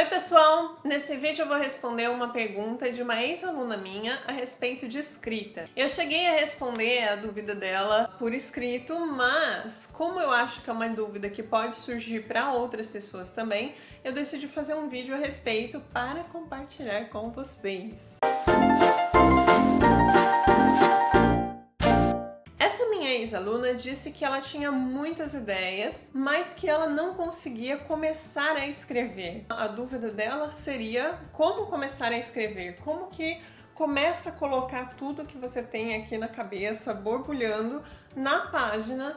pessoal! Nesse vídeo eu vou responder uma pergunta de uma ex-aluna minha a respeito de escrita. Eu cheguei a responder a dúvida dela por escrito, mas como eu acho que é uma dúvida que pode surgir para outras pessoas também, eu decidi fazer um vídeo a respeito para compartilhar com vocês. Minha ex-aluna disse que ela tinha muitas ideias, mas que ela não conseguia começar a escrever. A dúvida dela seria como começar a escrever, como que começa a colocar tudo que você tem aqui na cabeça, borbulhando na página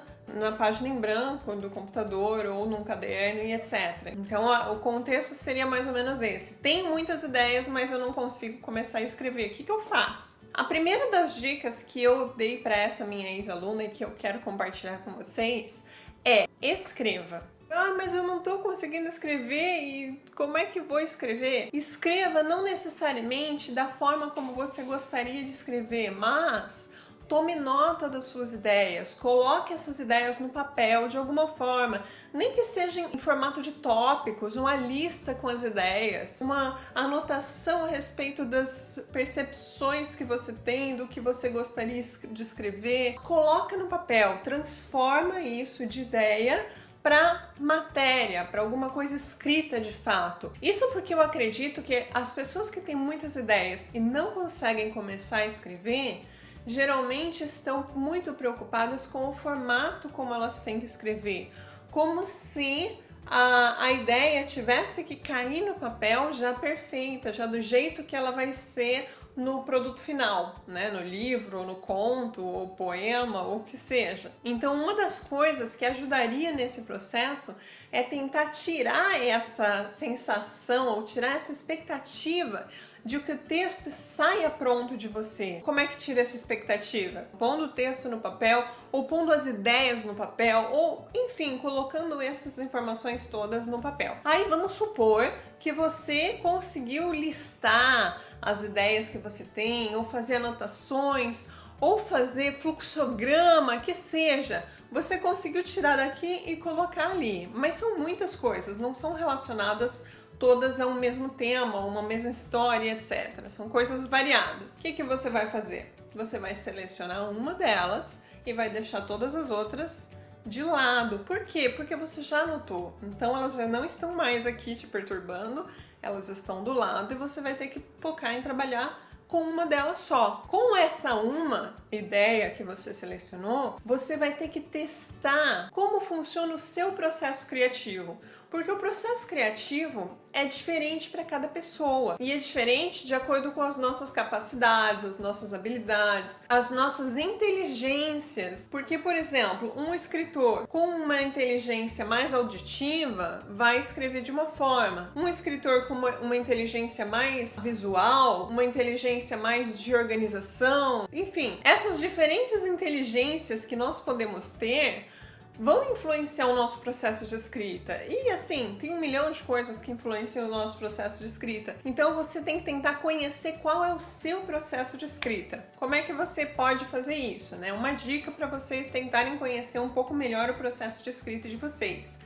em branco do computador ou num caderno e etc. Então o contexto seria mais ou menos esse. Tem muitas ideias, mas eu não consigo começar a escrever. O que eu faço? A primeira das dicas que eu dei para essa minha ex-aluna e que eu quero compartilhar com vocês é: escreva. Ah, mas eu não tô conseguindo escrever e como é que vou escrever? Escreva não necessariamente da forma como você gostaria de escrever, mas tome nota das suas ideias, coloque essas ideias no papel de alguma forma, nem que seja em formato de tópicos, uma lista com as ideias, uma anotação a respeito das percepções que você tem, do que você gostaria de escrever. Coloca no papel, transforma isso de ideia para matéria, para alguma coisa escrita de fato. Isso porque eu acredito que as pessoas que têm muitas ideias e não conseguem começar a escrever, geralmente estão muito preocupadas com o formato como elas têm que escrever, como se a ideia tivesse que cair no papel já perfeita, já do jeito que ela vai ser no produto final, né? No livro, ou no conto, ou poema, ou o que seja. Então, uma das coisas que ajudaria nesse processo é tentar tirar essa sensação, ou tirar essa expectativa de que o texto saia pronto de você. Como é que tira essa expectativa? Pondo o texto no papel, ou pondo as ideias no papel, ou enfim, colocando essas informações todas no papel. Aí vamos supor que você conseguiu listar as ideias que você tem, ou fazer anotações, ou fazer fluxograma, que seja. Você conseguiu tirar daqui e colocar ali. Mas são muitas coisas, não são relacionadas todas ao mesmo tema, uma mesma história, etc. São coisas variadas. O que você vai fazer? Você vai selecionar uma delas e vai deixar todas as outras de lado. Por quê? Porque você já anotou. Então elas já não estão mais aqui te perturbando, elas estão do lado e você vai ter que focar em trabalhar com uma delas só. Com essa uma ideia que você selecionou, você vai ter que testar como funciona o seu processo criativo. Porque o processo criativo é diferente para cada pessoa e é diferente de acordo com as nossas capacidades, as nossas habilidades, as nossas inteligências. Porque, por exemplo, um escritor com uma inteligência mais auditiva vai escrever de uma forma. Um escritor com uma inteligência mais visual, uma inteligência mais de organização, enfim, essas diferentes inteligências que nós podemos ter vão influenciar o nosso processo de escrita. E assim, tem 1 milhão de coisas que influenciam o nosso processo de escrita. Então você tem que tentar conhecer qual é o seu processo de escrita. Como é que você pode fazer isso, né? Uma dica para vocês tentarem conhecer um pouco melhor o processo de escrita de vocês.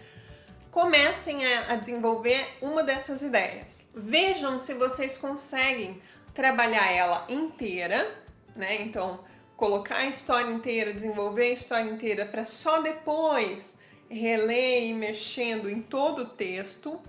Comecem a desenvolver uma dessas ideias. Vejam se vocês conseguem trabalhar ela inteira, né? Então, colocar a história inteira, desenvolver a história inteira para só depois reler e ir mexendo em todo o texto,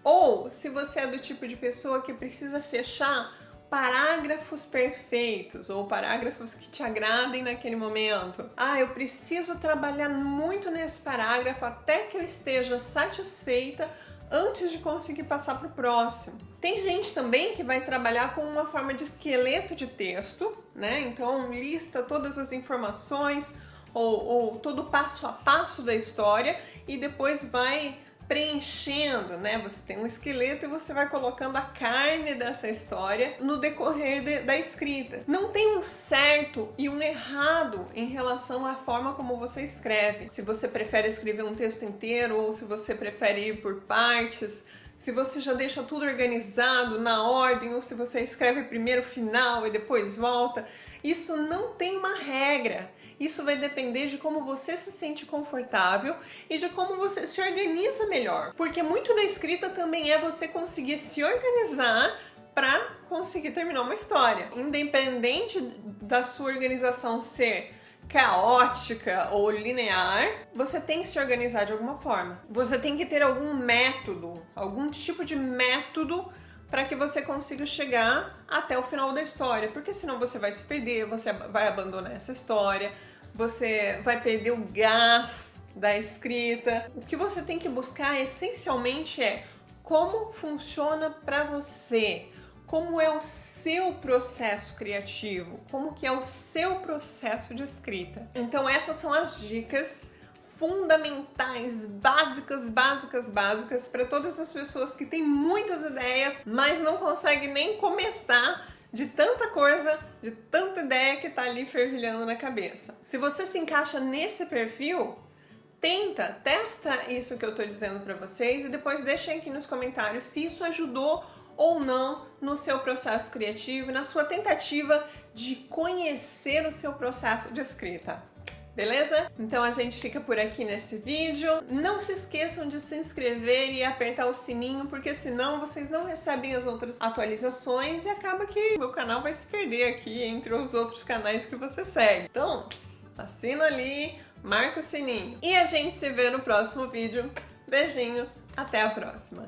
ou se você é do tipo de pessoa que precisa fechar parágrafos perfeitos ou parágrafos que te agradem naquele momento. Ah, eu preciso trabalhar muito nesse parágrafo até que eu esteja satisfeita antes de conseguir passar para o próximo. Tem gente também que vai trabalhar com uma forma de esqueleto de texto, né? Então lista todas as informações ou todo o passo a passo da história e depois vai preenchendo, né? Você tem um esqueleto e você vai colocando a carne dessa história no decorrer da escrita. Não tem um certo e um errado em relação à forma como você escreve. Se você prefere escrever um texto inteiro ou se você prefere ir por partes, se você já deixa tudo organizado na ordem ou se você escreve primeiro o final e depois volta. Isso não tem uma regra. Isso vai depender de como você se sente confortável e de como você se organiza melhor. Porque muito da escrita também é você conseguir se organizar para conseguir terminar uma história. Independente da sua organização ser caótica ou linear, você tem que se organizar de alguma forma. Você tem que ter algum método, algum tipo de método para que você consiga chegar até o final da história, porque senão você vai se perder, você vai abandonar essa história, você vai perder o gás da escrita. O que você tem que buscar essencialmente é como funciona para você, como é o seu processo criativo, como que é o seu processo de escrita. Então essas são as dicas fundamentais, básicas para todas as pessoas que têm muitas ideias, mas não conseguem nem começar de tanta coisa, de tanta ideia que tá ali fervilhando na cabeça. Se você se encaixa nesse perfil, testa isso que eu tô dizendo para vocês e depois deixem aqui nos comentários se isso ajudou ou não no seu processo criativo, na sua tentativa de conhecer o seu processo de escrita. Beleza? Então a gente fica por aqui nesse vídeo. Não se esqueçam de se inscrever e apertar o sininho, porque senão vocês não recebem as outras atualizações e acaba que o meu canal vai se perder aqui entre os outros canais que você segue. Então, assina ali, marca o sininho. E a gente se vê no próximo vídeo. Beijinhos, até a próxima!